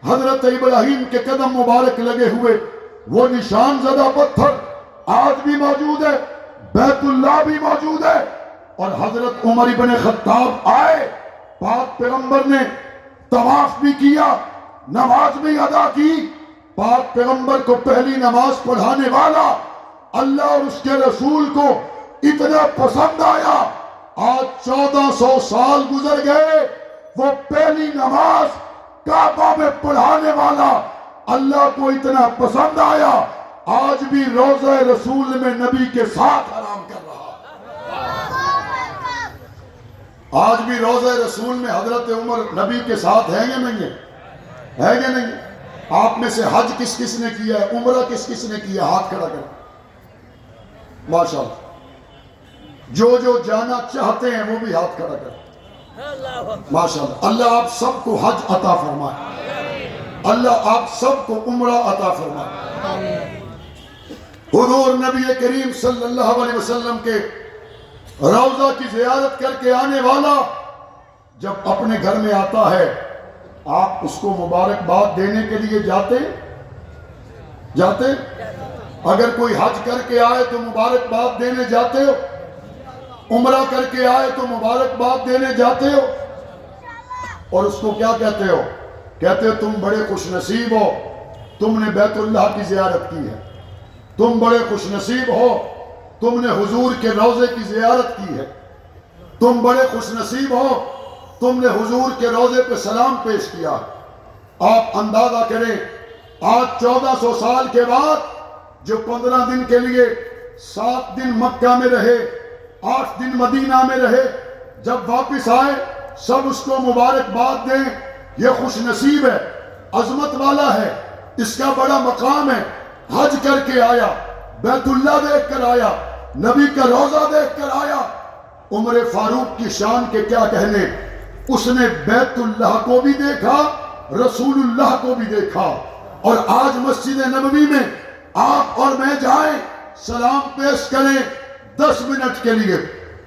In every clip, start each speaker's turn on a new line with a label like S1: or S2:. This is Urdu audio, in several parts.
S1: حضرت ابراہیم کے قدم مبارک لگے ہوئے وہ نشان زدہ پتھر آج بھی موجود ہے، بیت اللہ بھی موجود ہے۔ اور حضرت عمر ابن خطاب آئے، پاک پیغمبر نے طواف بھی کیا، نماز بھی ادا کی۔ پاک پیغمبر کو پہلی نماز پڑھانے والا اللہ اور اس کے رسول کو اتنا پسند آیا، آج 1400 سال گزر گئے، وہ پہلی نماز کعبہ میں پڑھانے والا اللہ کو اتنا پسند آیا، آج بھی روضہ رسول میں نبی کے ساتھ آرام کر رہا۔ آج بھی روضہ رسول میں حضرت عمر نبی کے ساتھ ہیں یا نہیں ہے یا نہیں؟ آپ میں سے حج کس کس نے کیا ہے، عمرہ کس کس نے کیا؟ ہاتھ کھڑا کر ماشاءاللہ۔ جو جانا چاہتے ہیں وہ بھی ہاتھ کھڑا کر ماشاءاللہ۔ اللہ آپ سب کو حج عطا فرمائے، اللہ آپ سب کو عمرہ عطا فرمائے۔ حضور نبی کریم صلی اللہ علیہ وسلم کے روضہ کی زیارت کر کے آنے والا جب اپنے گھر میں آتا ہے، آپ اس کو مبارکباد دینے کے لیے جاتے؟ اگر کوئی حج کر کے آئے تو مبارکباد دینے جاتے ہو؟ عمرہ کر کے آئے تو مبارکباد دینے جاتے ہو؟ اور اس کو کیا کہتے ہو؟ کہتے ہو تم بڑے خوش نصیب ہو، تم نے بیت اللہ کی زیارت کی ہے، تم بڑے خوش نصیب ہو، تم نے حضور کے روضے کی زیارت کی ہے، تم بڑے خوش نصیب ہو، تم نے حضور کے روضے پہ سلام پیش کیا۔ آپ اندازہ کریں، آج 1400 سال کے بعد جو 15 دن کے لیے 7 دن مکہ میں رہے، 8 دن مدینہ میں رہے، جب واپس آئے سب اس کو مبارکباد دیں، یہ خوش نصیب ہے، عظمت والا ہے، اس کا بڑا مقام ہے، حج کر کے آیا، بیت اللہ دیکھ کر آیا، نبی کا روضہ دیکھ کر آیا۔ عمر فاروق کی شان کے کیا کہنے، اس نے بیت اللہ کو بھی دیکھا، رسول اللہ کو بھی دیکھا۔ اور آج مسجد نبوی میں آپ اور میں جائیں، سلام پیش کریں 10 منٹ کے لیے،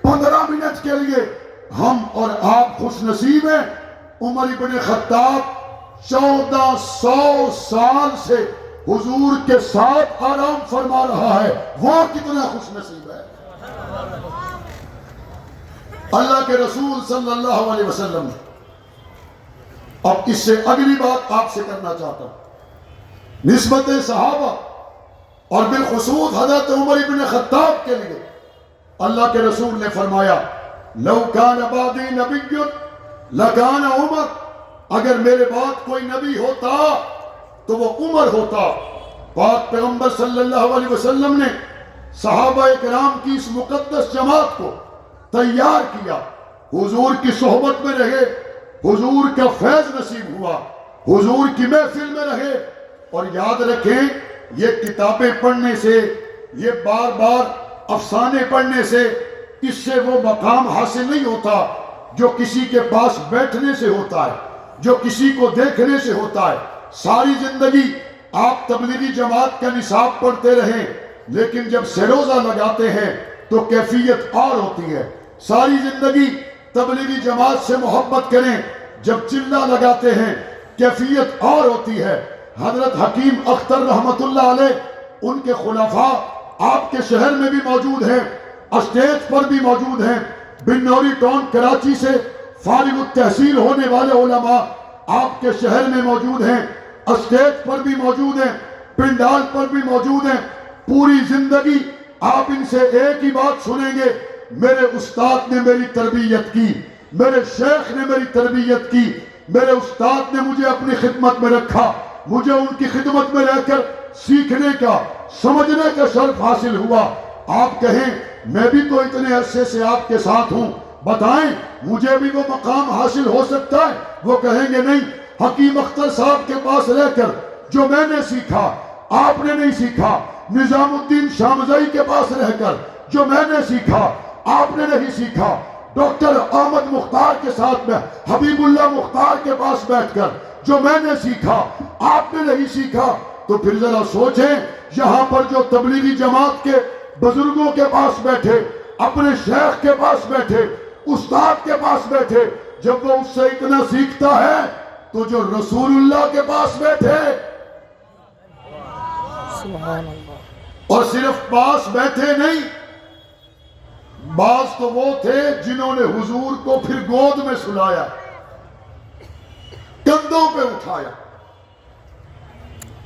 S1: 15 منٹ کے لیے، ہم اور آپ خوش نصیب ہیں۔ عمر ابن خطاب 1400 سال سے حضور کے ساتھ آرام فرما رہا ہے، وہ کتنا خوش نصیب ہے۔ اللہ کے رسول صلی اللہ علیہ وسلم۔ اب اس سے اگلی بات آپ سے کرنا چاہتا ہوں، نسبت صحابہ اور بالخصوص حضرت عمر ابن خطاب کے لیے اللہ کے رسول نے فرمایا لو کان بعدی نبی لکان عمر، اگر میرے بعد کوئی نبی ہوتا تو وہ عمر ہوتا۔ پاک پیغمبر صلی اللہ علیہ وسلم نے صحابہ کرام کی اس مقدس جماعت کو تیار کیا، حضور کی صحبت میں رہے، حضور کا فیض نصیب ہوا، حضور کی محفل میں رہے۔ اور یاد رکھیں، یہ کتابیں پڑھنے سے، یہ بار بار افسانے پڑھنے سے، اس سے وہ مقام حاصل نہیں ہوتا جو کسی کے پاس بیٹھنے سے ہوتا ہے، جو کسی کو دیکھنے سے ہوتا ہے۔ ساری زندگی آپ تبلیغی جماعت کا نصاب پڑھتے رہیں، لیکن جب سروزہ لگاتے ہیں تو کیفیت اور ہوتی ہے۔ ساری زندگی تبلیغی جماعت سے محبت کریں، جب چلہ لگاتے ہیں کیفیت اور ہوتی ہے۔ حضرت حکیم اختر رحمت اللہ علیہ، ان کے خلفاء آپ کے شہر میں بھی موجود ہیں، اسٹیج پر بھی موجود ہیں۔ بنوری ٹاؤن کراچی سے فارغ التحصیل ہونے والے علماء آپ کے شہر میں موجود ہیں، اسٹیج پر بھی موجود ہیں، پنڈال پر بھی موجود ہیں۔ پوری زندگی آپ ان سے ایک ہی بات سنیں گے، میرے استاد نے میری تربیت کی، میرے شیخ نے میری تربیت کی، میرے استاد نے مجھے اپنی خدمت میں رکھا، مجھے ان کی خدمت میں رہ کر سیکھنے کا، سمجھنے کا شرف حاصل ہوا۔ آپ کہیں میں بھی تو اتنے عرصے سے آپ کے ساتھ ہوں، بتائیں مجھے بھی وہ مقام حاصل ہو سکتا ہے؟ وہ کہیں گے نہیں، حکیم اختر صاحب کے پاس رہ کر جو میں نے سیکھا آپ نے نہیں سیکھا، نظام الدین شامزئی کے پاس رہ کر جو میں نے سیکھا آپ نے نہیں سیکھا، ڈاکٹر احمد مختار کے ساتھ میں حبیب اللہ مختار کے پاس بیٹھ کر جو میں نے سیکھا آپ نے نہیں سیکھا۔ تو پھر ذرا سوچیں، یہاں پر جو تبلیغی جماعت کے بزرگوں کے پاس بیٹھے، اپنے شیخ کے پاس بیٹھے، استاد کے پاس بیٹھے، جب وہ اس سے اتنا سیکھتا ہے تو جو رسول اللہ کے پاس بیٹھے
S2: سبحان اللہ،
S1: اور صرف پاس بیٹھے نہیں، بعض تو وہ تھے جنہوں نے حضور کو پھر گود میں سلایا، کندھوں پہ اٹھایا،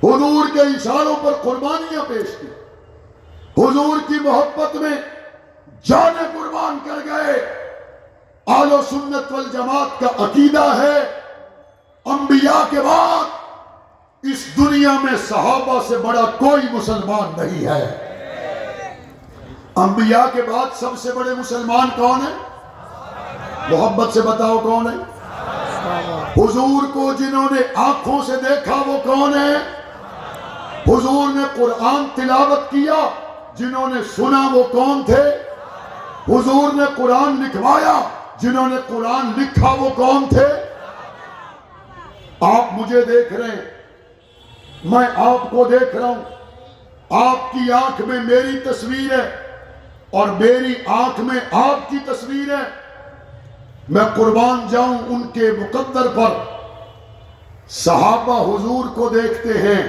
S1: حضور کے اشاروں پر قربانیاں پیش کی، حضور کی محبت میں جانیں قربان کر گئے۔ اہل و سنت والجماعت کا عقیدہ ہے انبیاء کے بعد اس دنیا میں صحابہ سے بڑا کوئی مسلمان نہیں ہے۔ انبیاء کے بعد سب سے بڑے مسلمان کون ہیں؟ محبت سے بتاؤ کون ہے؟ حضور کو جنہوں نے آنکھوں سے دیکھا وہ کون ہے؟ حضور نے قرآن تلاوت کیا جنہوں نے سنا وہ کون تھے؟ حضور نے قرآن لکھوایا جنہوں نے قرآن لکھا وہ کون تھے؟ آپ مجھے دیکھ رہے ہیں، میں آپ کو دیکھ رہا ہوں، آپ کی آنکھ میں میری تصویر ہے اور میری آنکھ میں آپ کی تصویر ہے۔ میں قربان جاؤں ان کے مقدر پر، صحابہ حضور کو دیکھتے ہیں،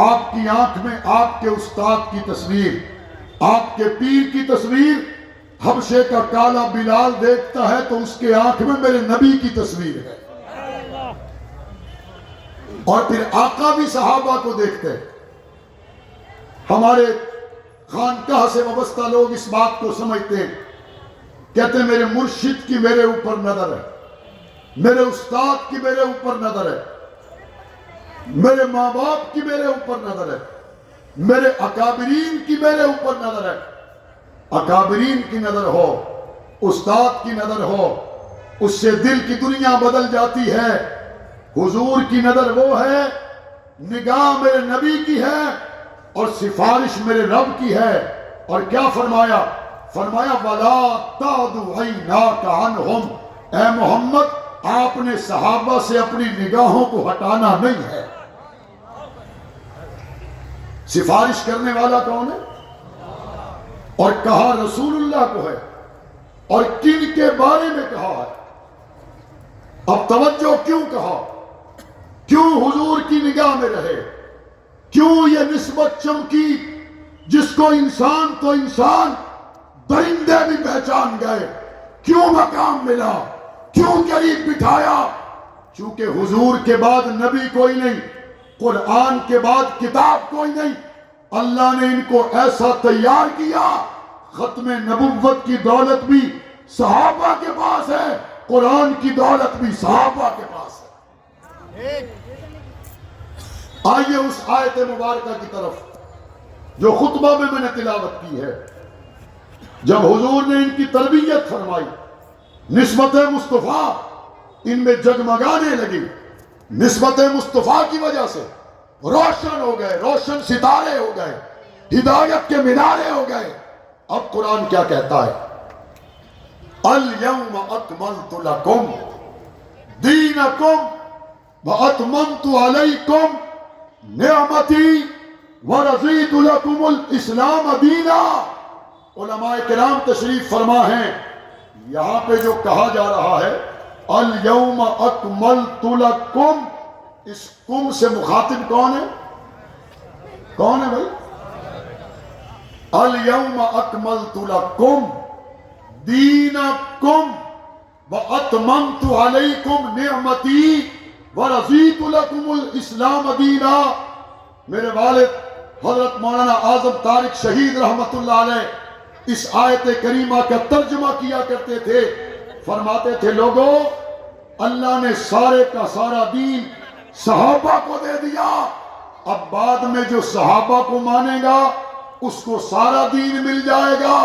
S1: آپ کی آنکھ میں آپ کے استاد کی تصویر، آپ کے پیر کی تصویر، حبشے کا کالا بلال دیکھتا ہے تو اس کے آنکھ میں میرے نبی کی تصویر ہے۔ اور پھر آقا بھی صحابہ کو دیکھتے ہیں۔ ہمارے خانقاہ سے وابستہ لوگ اس بات کو سمجھتے ہیں، کہتے ہیں میرے مرشد کی میرے اوپر نظر ہے، میرے استاد کی میرے اوپر نظر ہے، میرے ماں باپ کی میرے اوپر نظر ہے، میرے اکابرین کی میرے اوپر نظر ہے۔ اکابرین کی نظر ہو، استاد کی نظر ہو، اس سے دل کی دنیا بدل جاتی ہے۔ حضور کی نظر وہ ہے، نگاہ میرے نبی کی ہے اور سفارش میرے رب کی ہے۔ اور کیا فرمایا؟ فرمایا وَلَا تَعْدُ عَيْنَاكَ عَنْهُمْ، اے محمد آپ نے صحابہ سے اپنی نگاہوں کو ہٹانا نہیں ہے۔ سفارش کرنے والا کون ہے؟ اور کہا رسول اللہ کو ہے، اور کن کے بارے میں کہا ہے؟ اب توجہ کیوں کہا؟ کیوں حضور کی نگاہ میں رہے؟ کیوں یہ نسبت چمکی جس کو انسان تو انسان، درندے بھی پہچان گئے؟ کیوں مقام ملا؟ کیوں قریب بٹھایا؟ چونکہ حضور کے بعد نبی کوئی نہیں، قرآن کے بعد کتاب کوئی نہیں، اللہ نے ان کو ایسا تیار کیا، ختم نبوت کی دولت بھی صحابہ کے پاس ہے، قرآن کی دولت بھی صحابہ کے پاس ہے۔ آئیے اس آیت مبارکہ کی طرف جو خطبہ میں نے تلاوت کی ہے۔ جب حضور نے ان کی تربیت فرمائی، نسبت مصطفیٰ ان میں جگمگانے لگی، نسبت مصطفیٰ کی وجہ سے روشن ہو گئے، روشن ستارے ہو گئے، ہدایت کے مینارے ہو گئے۔ اب قرآن کیا کہتا ہے؟ الْيَوْمَ أَكْمَلْتُ لَكُمْ دِينَكُمْ وَأَتْمَمْتُ عَلَيْكُمْ نِعْمَتِي وَرَضِيتُ لَكُمُ الْإِسْلَامَ دِينًا۔ علماء کرام تشریف فرما ہیں، یہاں پہ جو کہا جا رہا ہے الْيَوْمَ أَكْمَلْتُ لَكُمْ، اس کم سے مخاطب کون ہے؟ کون ہے بھائی؟ الْيَوْمَ أَكْمَلْتُ لَكُمْ دِينَكُمْ وَأَتْمَمْتُ عَلَيْكُمْ نِعْمَتِي وَرَضِيتُ لَكُمُ الْإِسْلَامَ دِينًا۔ میرے والد حضرت مولانا اعظم طارق شہید رحمت اللہ علیہ اس آیت کریمہ کا ترجمہ کیا کرتے تھے، فرماتے تھے لوگوں اللہ نے سارے کا سارا دین صحابہ کو دے دیا، اب بعد میں جو صحابہ کو مانے گا اس کو سارا دین مل جائے گا،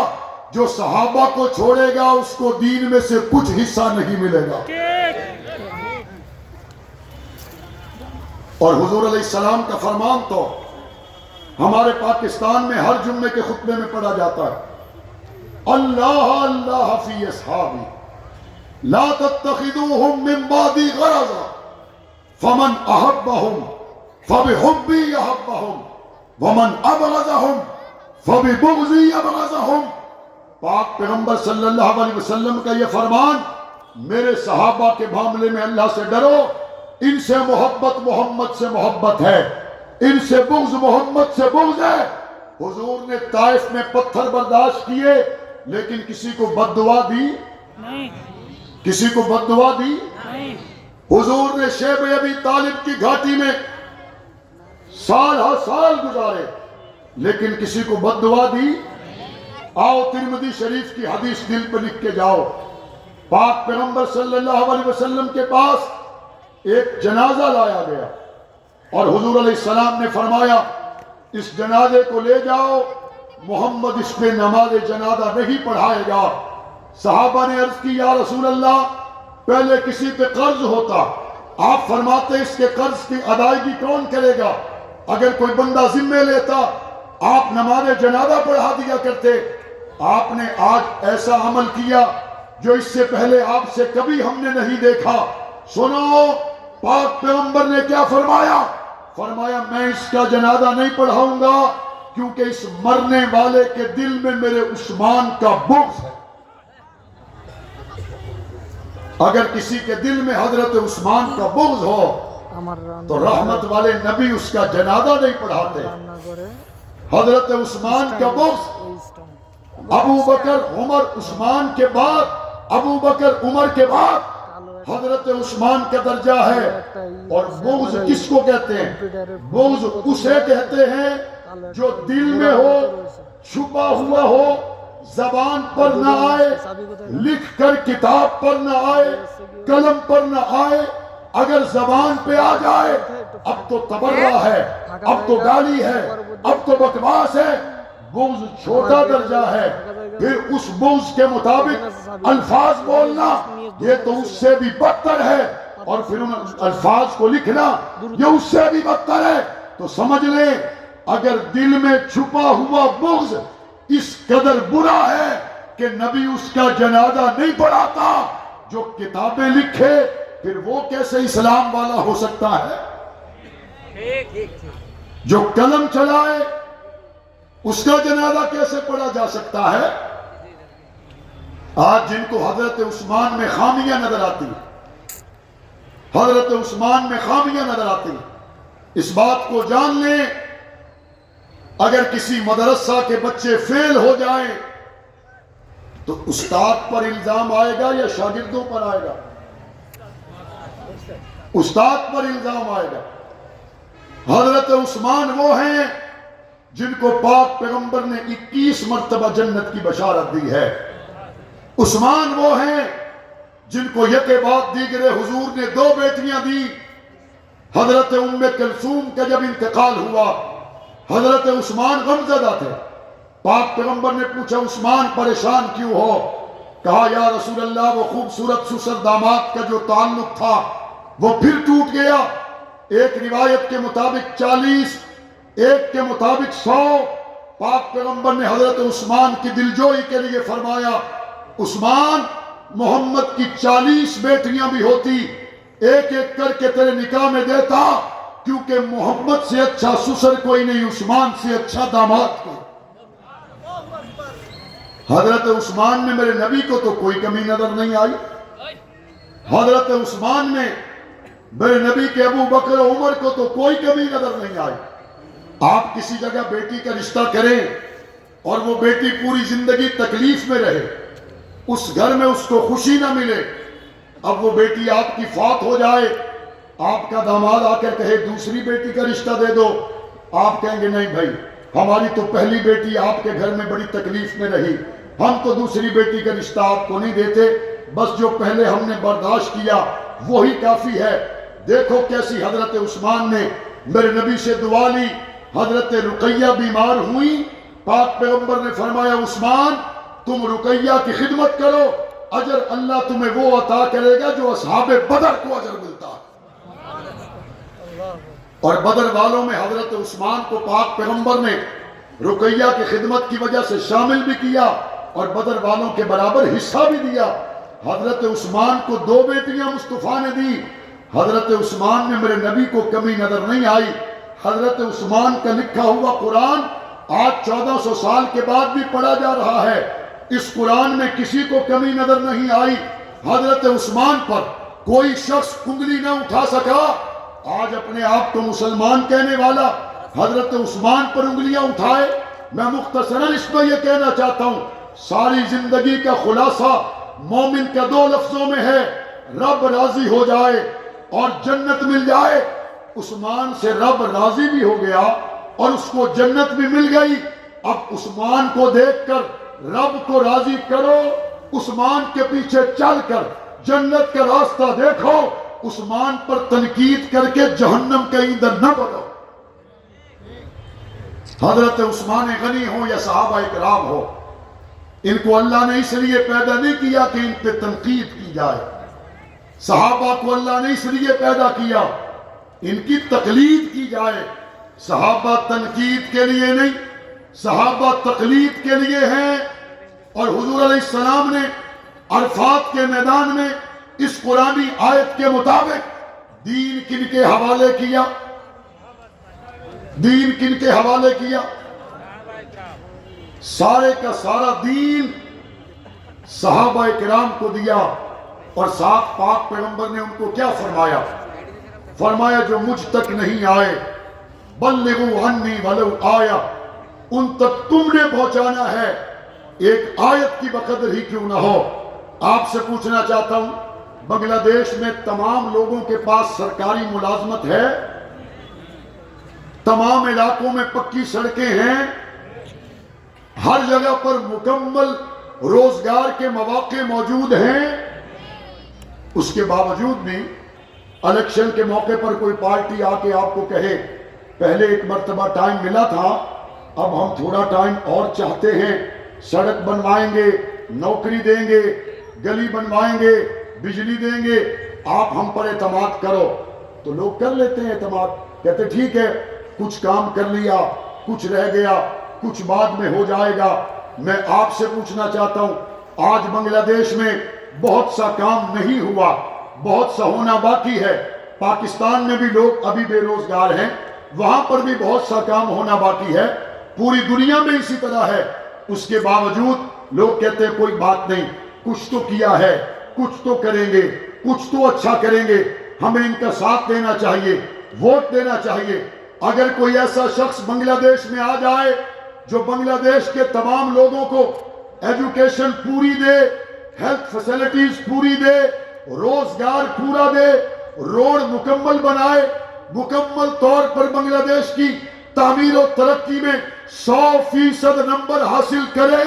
S1: جو صحابہ کو چھوڑے گا اس کو دین میں سے کچھ حصہ نہیں ملے گا۔ اور حضور علیہ السلام کا فرمان تو ہمارے پاکستان میں ہر جمعے کے خطبے میں پڑھا جاتا ہے، اللہ اللہ فی اصحابی لا تتخذوهم من بعدی غرضا فمن احبهم فبحبی احبهم ومن ابغضهم فببغضی ابغضهم۔ پاک پیغمبر صلی اللہ علیہ وسلم کا یہ فرمان، میرے صحابہ کے معاملے میں اللہ سے ڈرو، ان سے محبت محمد سے محبت ہے، ان سے بغض محمد سے بغض ہے۔ حضور نے طائف میں پتھر برداشت کیے لیکن کسی کو بد دعا دی
S2: نہیں،
S1: کسی کو بد دعا دی؟
S2: نہیں،
S1: حضور نے شیب ابی طالب کی گھاٹی میں سال ہر سال گزارے لیکن کسی کو بد دعا دی؟ آؤ ترمذی شریف کی حدیث دل پہ لکھ کے جاؤ۔ پاک پیغمبر صلی اللہ علیہ وسلم کے پاس ایک جنازہ لایا گیا اور حضور علیہ السلام نے فرمایا اس جنازے کو لے جاؤ، محمد اس پہ نماز جنازہ نہیں پڑھائے گا۔ صحابہ نے عرض کی یا رسول اللہ پہلے کسی پہ قرض ہوتا، آپ فرماتے اس کے قرض کی ادائیگی کون کرے گا؟ اگر کوئی بندہ ذمہ لیتا آپ نماز جنازہ پڑھا دیا کرتے۔ آپ نے آج ایسا عمل کیا جو اس سے پہلے آپ سے کبھی ہم نے نہیں دیکھا۔ سنو پاک پیغمبر نے کیا فرمایا؟ فرمایا میں اس کا جنازہ نہیں پڑھاؤں گا کیونکہ اس مرنے والے کے دل میں میرے عثمان کا بغض ہے۔ اگر کسی کے دل میں حضرت عثمان کا بغض ہو تو رحمت والے نبی اس کا جنازہ نہیں پڑھاتے۔ حضرت عثمان کا بغض ابو بکر عمر عثمان کے بعد، ابو بکر عمر کے بعد حضرت عثمان کا درجہ ہے۔ اور بغض کس کو کہتے ہیں؟ بغض اسے کہتے ہیں جو دل میں ہو، چھپا ہوا ہو، زبان پر نہ آئے، لکھ کر کتاب پر نہ آئے، قلم پر نہ آئے، اگر زبان پہ آ جائے اب تو تبرہ ہے، اب تو گالی ہے، اب تو بکواس ہے۔ بغض چھوٹا درجہ ہے، پھر اس بغض کے مطابق الفاظ بولنا یہ تو اس سے بھی بدتر ہے، اور پھر ان الفاظ کو لکھنا یہ اس سے بھی بدتر ہے۔ تو سمجھ لیں اگر دل میں چھپا ہوا بغض اس قدر برا ہے کہ نبی اس کا جنازہ نہیں پڑھاتا، جو کتابیں لکھے پھر وہ کیسے اسلام والا ہو سکتا ہے؟ جو قلم چلائے اس کا جنازہ کیسے پڑھا جا سکتا ہے؟ آج جن کو حضرت عثمان میں خامیاں نظر آتی ہیں، حضرت عثمان میں خامیاں نظر آتی ہیں، اس بات کو جان لیں اگر کسی مدرسہ کے بچے فیل ہو جائیں تو استاد پر الزام آئے گا یا شاگردوں پر آئے گا؟ استاد پر الزام آئے گا۔ حضرت عثمان وہ ہیں جن کو پاک پیغمبر نے 21 مرتبہ جنت کی بشارت دی ہے۔ عثمان وہ ہیں جن کو یک بعد دیگرے حضور نے 2 بیٹیاں دی۔ حضرت ام کلثوم کا جب انتقال ہوا حضرت عثمان غمزدہ تھے۔ پاک پیغمبر نے پوچھا عثمان پریشان کیوں ہو؟ کہا یا رسول اللہ وہ خوبصورت سسر داماد کا جو تعلق تھا وہ پھر ٹوٹ گیا۔ ایک روایت کے مطابق 40، ایک کے مطابق 100۔ پاک پیغمبر نے حضرت عثمان کی دلجوئی کے لیے فرمایا عثمان محمد کی 40 بیٹیاں بھی ہوتی ایک ایک کر کے تیرے نکاح میں دیتا، کیونکہ محمد سے اچھا سسر کوئی نہیں، عثمان سے اچھا داماد کوئی۔ حضرت عثمان میں میرے نبی کو تو کوئی کمی نظر نہیں آئی۔ حضرت عثمان میں میرے نبی کے ابو بکر عمر کو تو کوئی کمی نظر نہیں آئی۔ آپ کسی جگہ بیٹی کا رشتہ کریں اور وہ بیٹی پوری زندگی تکلیف میں رہے، اس گھر میں اس کو خوشی نہ ملے، اب وہ بیٹی آپ کی فوت ہو جائے، آپ کا داماد آ کر کہے دوسری بیٹی کا رشتہ دے دو، آپ کہیں گے نہیں بھائی ہماری تو پہلی بیٹی آپ کے گھر میں بڑی تکلیف میں رہی، ہم تو دوسری بیٹی کا رشتہ آپ کو نہیں دیتے، بس جو پہلے ہم نے برداشت کیا وہی کافی ہے۔ دیکھو کیسی حضرت عثمان نے میرے نبی سے دعا لی۔ حضرت رقیہ بیمار ہوئی، پاک پیغمبر نے فرمایا عثمان تم رقیہ کی خدمت کرو، اجر اللہ تمہیں وہ عطا کرے گا جو اصحاب بدر کو اجر ملتا ہے۔ اور بدر والوں میں حضرت عثمان کو پاک پیغمبر نے رقیہ کی خدمت کی وجہ سے شامل بھی کیا اور بدر والوں کے برابر حصہ بھی دیا۔ حضرت عثمان کو 2 بیٹیاں مصطفیٰ نے دی۔ حضرت عثمان میں میرے نبی کو کمی نظر نہیں آئی۔ حضرت عثمان کا لکھا ہوا قرآن آج 1400 سال کے بعد بھی پڑھا جا رہا ہے، اس قرآن میں کسی کو کمی نظر نہیں آئی۔ حضرت عثمان پر کوئی شخص انگلی نہ اٹھا سکا. آج اپنے آپ کو مسلمان کہنے والا حضرت عثمان پر انگلیاں اٹھائے. میں مختصراً اس میں یہ کہنا چاہتا ہوں، ساری زندگی کا خلاصہ مومن کا 2 لفظوں میں ہے، رب راضی ہو جائے اور جنت مل جائے. عثمان سے رب راضی بھی ہو گیا اور اس کو جنت بھی مل گئی. اب عثمان کو دیکھ کر رب کو راضی کرو، عثمان کے پیچھے چل کر جنت کا راستہ دیکھو، عثمان پر تنقید کر کے جہنم کے ایندھن نہ بنو. حضرت عثمان غنی ہو یا صحابہ کرام ہو، ان کو اللہ نے اس لیے پیدا نہیں کیا کہ ان پہ تنقید کی جائے. صحابہ کو اللہ نے اس لیے پیدا کیا ان کی تقلید کی جائے. صحابہ تنقید کے لیے نہیں، صحابہ تقلید کے لیے ہیں. اور حضور علیہ السلام نے عرفات کے میدان میں اس قرآنی آیت کے مطابق دین کن کے حوالے کیا؟ دین کن کے حوالے کیا؟ سارے کا سارا دین صحابہ کرام کو دیا. اور ساتھ پاک پیغمبر نے ان کو کیا فرمایا؟ فرمایا جو مجھ تک نہیں آئے بلغوا عنی ولو آیا، ان تک تم نے پہنچانا ہے، ایک آیت کی بقدر ہی کیوں نہ ہو. آپ سے پوچھنا چاہتا ہوں، بنگلہ دیش میں تمام لوگوں کے پاس سرکاری ملازمت ہے؟ تمام علاقوں میں پکی سڑکیں ہیں؟ ہر جگہ پر مکمل روزگار کے مواقع موجود ہیں؟ اس کے باوجود بھی الیکشن کے موقع پر کوئی پارٹی آ کے آپ کو کہے پہلے ایک مرتبہ ٹائم ملا تھا، اب ہم تھوڑا ٹائم اور چاہتے ہیں، سڑک بنوائیں گے، نوکری دیں گے، گلی بنوائیں گے، بجلی دیں گے، آپ ہم پر اعتماد کرو. تو لوگ کر لیتے ہیں اعتماد، کہتے ٹھیک ہے، کچھ کام کر لیا، کچھ رہ گیا، کچھ بعد میں ہو جائے گا. میں آپ سے پوچھنا چاہتا ہوں، آج بنگلہ دیش میں بہت سا کام نہیں ہوا، بہت سا ہونا باقی ہے. پاکستان میں بھی لوگ ابھی بے روزگار ہیں، وہاں پر بھی بہت سا کام ہونا باقی ہے. پوری دنیا میں اسی طرح ہے. اس کے باوجود لوگ کہتے ہیں کوئی بات نہیں، کچھ تو کیا ہے، کچھ تو کریں گے، کچھ تو اچھا کریں گے، ہمیں ان کا ساتھ دینا چاہیے، ووٹ دینا چاہیے. اگر کوئی ایسا شخص بنگلہ دیش میں آ جائے جو بنگلہ دیش کے تمام لوگوں کو ایجوکیشن پوری دے، ہیلتھ فیسلٹیز پوری دے، روزگار پورا دے، روڈ مکمل بنائے، مکمل طور پر بنگلہ دیش کی تعمیر و ترقی میں 100% نمبر حاصل کرے،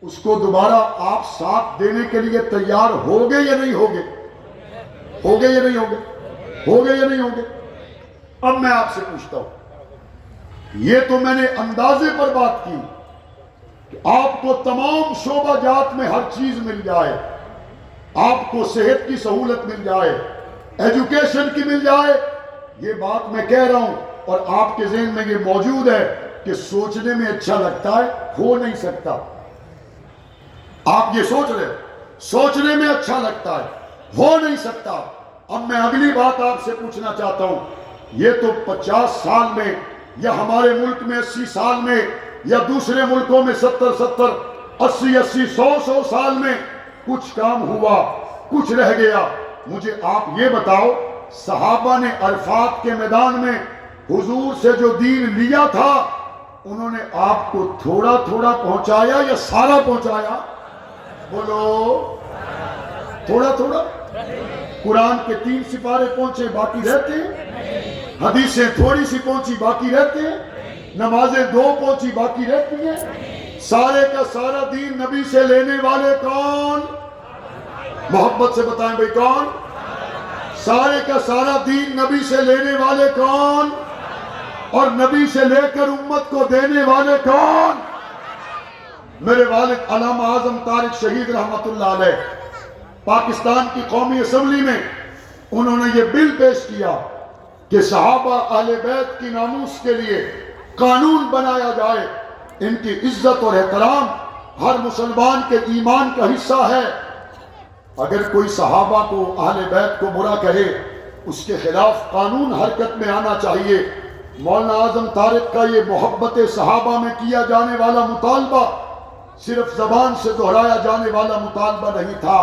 S1: اس کو دوبارہ آپ ساتھ دینے کے لیے تیار ہوگے یا نہیں ہوگے؟ ہوگے یا نہیں ہوگے؟ ہوگے یا نہیں ہوگے؟ اب میں آپ سے پوچھتا ہوں، یہ تو میں نے اندازے پر بات کی کہ آپ کو تمام شعبہ جات میں ہر چیز مل جائے، آپ کو صحت کی سہولت مل جائے، ایجوکیشن کی مل جائے. یہ بات میں کہہ رہا ہوں اور آپ کے ذہن میں یہ موجود ہے کہ سوچنے میں اچھا لگتا ہے، ہو نہیں سکتا. آپ یہ سوچ رہے، سوچنے میں اچھا لگتا ہے، ہو نہیں سکتا. اب میں اگلی بات آپ سے پوچھنا چاہتا ہوں، یہ تو 50 سال میں یا ہمارے ملک میں 80 سال میں یا دوسرے ملکوں میں 70 80 100 سال میں کچھ کام ہوا، کچھ رہ گیا. مجھے آپ یہ بتاؤ، صحابہ نے عرفات کے میدان میں حضور سے جو دین لیا تھا، انہوں نے آپ کو تھوڑا تھوڑا پہنچایا یا سارا پہنچایا؟ بولو، تھوڑا تھوڑا. قرآن کے 3 سپارے پہنچے، باقی رہتے ہیں. حدیثیں تھوڑی سی پہنچی، باقی رہتے ہیں. نمازیں 2 پہنچی، باقی رہتی ہیں. سارے کا سارا دین نبی سے لینے والے کون؟ محبت سے بتائیں بھئی کون؟ سارے کا سارا دین نبی سے لینے والے کون؟ اور نبی سے لے کر امت کو دینے والے کون؟ میرے والد علامہ اعظم طارق شہید رحمت اللہ علیہ پاکستان کی قومی اسمبلی میں انہوں نے یہ بل پیش کیا کہ صحابہ اہل بیت کی ناموس کے لیے قانون بنایا جائے. ان کی عزت اور احترام ہر مسلمان کے ایمان کا حصہ ہے. اگر کوئی صحابہ کو اہل بیت کو برا کہے، اس کے خلاف قانون حرکت میں آنا چاہیے. مولانا اعظم طارق کا یہ محبت صحابہ میں کیا جانے والا مطالبہ صرف زبان سے دہرایا جانے والا مطالبہ نہیں تھا.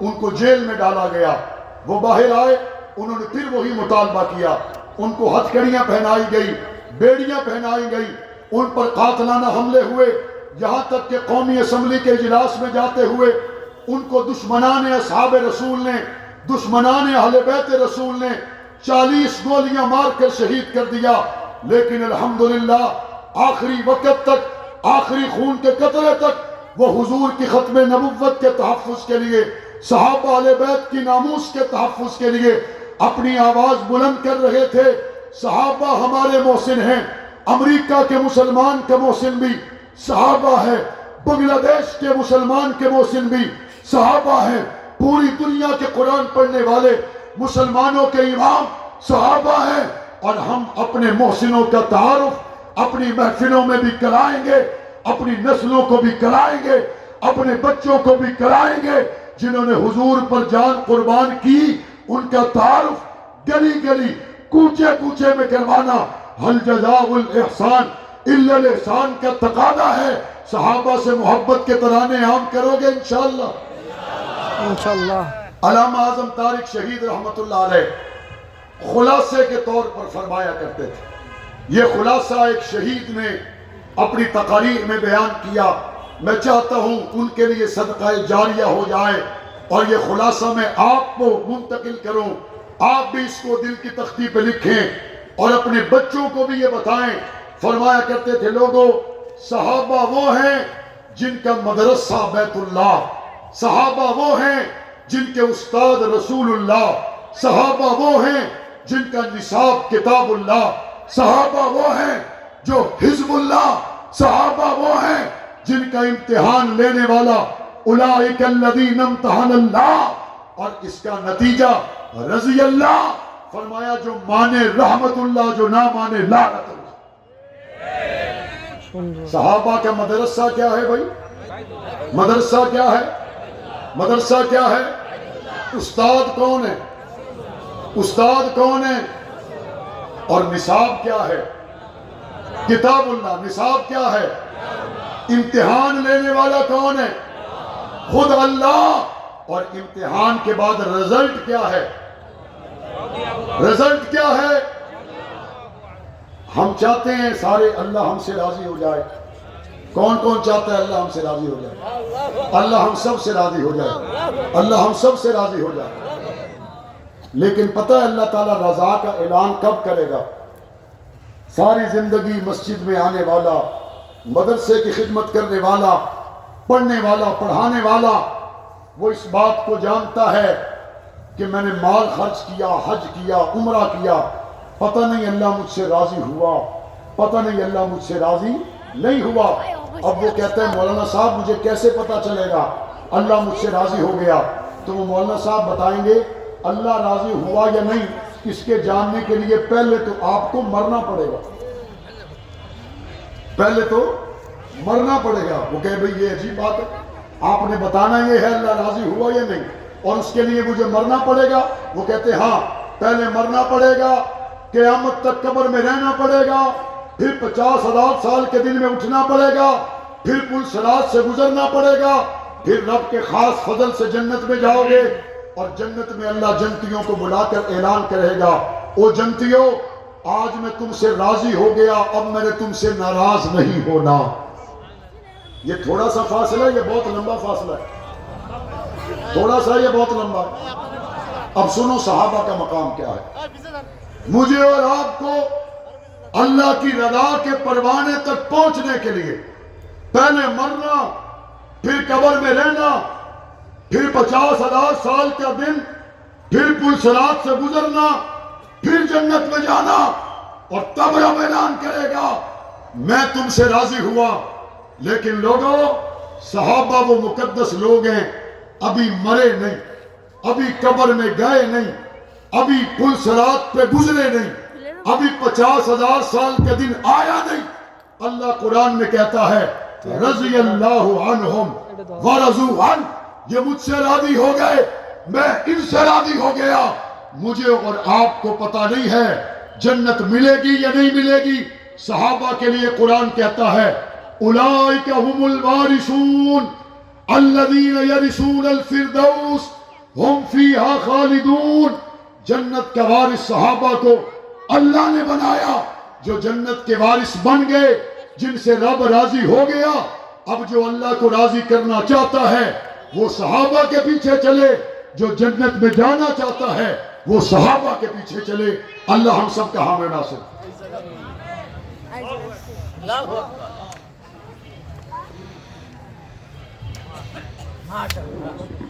S1: ان کو جیل میں ڈالا گیا، وہ باہر آئے، انہوں نے پھر وہی مطالبہ کیا، ان کو ہتھکڑیاں پہنائی گئی، بیڑیاں پہنائی گئی، ان پر قاتلانہ حملے ہوئے، یہاں تک کہ قومی اسمبلی کے اجلاس میں جاتے ہوئے ان کو دشمنان اصحاب رسول نے، دشمنان اہل بیت رسول نے 40 گولیاں مار کر شہید کر دیا، لیکن الحمدللہ آخری وقت تک، آخری خون کے قطرے تک وہ حضور کی ختم نبوت کے تحفظ کے لیے، صحابہ اہل بیت کی ناموس کے تحفظ کے لیے اپنی آواز بلند کر رہے تھے۔ صحابہ ہمارے محسن ہیں، امریکہ کے مسلمان کا محسن بھی صحابہ ہے، بنگلہ دیش کے مسلمان کے محسن بھی صحابہ ہیں، پوری دنیا کے قرآن پڑھنے والے مسلمانوں کے امام صحابہ ہیں، اور ہم اپنے محسنوں کا تعارف اپنی محفلوں میں بھی کرائیں گے، اپنی نسلوں کو بھی کرائیں گے، اپنے بچوں کو بھی کرائیں گے، جنہوں نے حضور پر جان قربان کی ان کا تعارف گلی گلی کوچے کوچے میں کروانا حل جزاء الاحسان الا الاحسان کا تقاضا ہے۔ صحابہ سے محبت کے ترانے عام کرو گے انشاءاللہ؟
S2: انشاءاللہ۔
S1: علامہ اعظم طارق شہید رحمت اللہ علیہ خلاصے کے طور پر فرمایا کرتے تھے، یہ خلاصہ ایک شہید نے اپنی تقاریر میں بیان کیا، میں چاہتا ہوں ان کے لیے صدقہ جاریہ ہو جائے اور یہ خلاصہ میں آپ کو منتقل کروں، آپ بھی اس کو دل کی تختی پہ لکھیں اور اپنے بچوں کو بھی یہ بتائیں۔ فرمایا کرتے تھے لوگوں، صحابہ وہ ہیں جن کا مدرسہ بیت اللہ، صحابہ وہ ہیں جن کے استاد رسول اللہ، صحابہ وہ ہیں جن کا نصاب کتاب اللہ، صحابہ وہ ہیں جو حزب اللہ، صحابہ وہ ہیں جن کا امتحان لینے والا اولئک الذین امتحن اللہ، اور اس کا نتیجہ رضی اللہ۔ فرمایا جو مانے رحمت اللہ، جو نہ مانے لعنت اللہ۔ صحابہ کا مدرسہ کیا ہے بھائی؟ مدرسہ کیا ہے؟ مدرسہ کیا ہے؟ استاد کون ہے؟ استاد کون ہے؟ اور نصاب کیا ہے؟ کتاب اللہ۔ نصاب کیا ہے؟ امتحان لینے والا کون ہے؟ خود اللہ۔ اور امتحان کے بعد رزلٹ کیا ہے؟ رزلٹ کیا ہے؟ ہم چاہتے ہیں سارے اللہ ہم سے راضی ہو جائے۔ کون کون چاہتا ہے اللہ ہم سے راضی ہو جائے؟ اللہ ہم سب سے راضی ہو جائے، اللہ ہم سب سے راضی ہو جائے۔ لیکن پتہ ہے اللہ تعالیٰ رضا کا اعلان کب کرے گا؟ ساری زندگی مسجد میں آنے والا، مدرسے کی خدمت کرنے والا، پڑھنے والا، پڑھانے والا، وہ اس بات کو جانتا ہے کہ میں نے مال خرچ کیا، حج کیا، عمرہ کیا، پتہ نہیں اللہ مجھ سے راضی ہوا، پتہ نہیں اللہ مجھ سے راضی نہیں ہوا۔ اب وہ کہتا ہے مولانا صاحب مجھے کیسے پتہ چلے گا اللہ مجھ سے راضی ہو گیا؟ تو وہ مولانا صاحب بتائیں گے اللہ راضی ہوا یا نہیں، اس کے جاننے کے لیے پہلے تو آپ کو مرنا پڑے گا، پہلے تو مرنا پڑے گا۔ وہ کہے بھئی یہ عجیب بات ہے، آپ نے بتانا یہ ہے اللہ راضی ہوا یا نہیں، اور اس کے لیے مجھے مرنا پڑے گا؟ وہ کہتے ہاں پہلے مرنا پڑے گا، قیامت تک قبر میں رہنا پڑے گا، پھر 50,000 سال کے دن میں اٹھنا پڑے گا، پھر پل صراط سے گزرنا پڑے گا، پھر رب کے خاص فضل سے جنت میں جاؤ گے، اور جنت میں اللہ جنتیوں کو بلا کر اعلان کرے گا او جنتیوں آج میں تم سے راضی ہو گیا، اب میں نے تم سے ناراض نہیں ہونا۔ یہ تھوڑا سا فاصلہ ہے، یہ بہت لمبا فاصلہ ہے، تھوڑا سا یہ بہت لمبا ہے۔ اب سنو صحابہ کا مقام کیا ہے۔ مجھے اور آپ کو اللہ کی رضا کے پروانے تک پہنچنے کے لیے پہلے مرنا، پھر قبر میں رہنا، پھر 50,000 سال کا دن، پھر پل صراط سے گزرنا، پھر جنت میں جانا، اور تب رب اعلان کرے گا میں تم سے راضی ہوا۔ لیکن لوگوں، صحابہ وہ مقدس لوگ ہیں، ابھی مرے نہیں، ابھی قبر میں گئے نہیں، ابھی پل صراط پہ گزرے نہیں، ابھی 50,000 سال کا دن آیا نہیں۔ اللہ قرآن میں کہتا ہے رضی اللہ عنہم ورضوا عنہ، یہ مجھ سے راضی ہو گئے، میں ان سے راضی ہو گیا۔ مجھے اور آپ کو پتہ نہیں ہے جنت ملے گی یا نہیں ملے گی۔ صحابہ کے لیے قرآن کہتا ہے اولئک هم الوارثون الذین یرثون الفردوس ہم فیہا خالدون. جنت کا وارث صحابہ کو اللہ نے بنایا جو جنت کے وارث بن گئے، جن سے رب راضی ہو گیا. اب جو اللہ کو راضی کرنا چاہتا ہے وہ صحابہ کے پیچھے چلے، جو جنت میں جانا چاہتا ہے وہ صحابہ کے پیچھے چلے. اللہ ہم سب کا حامی ناصر.
S2: ماشاء اللہ.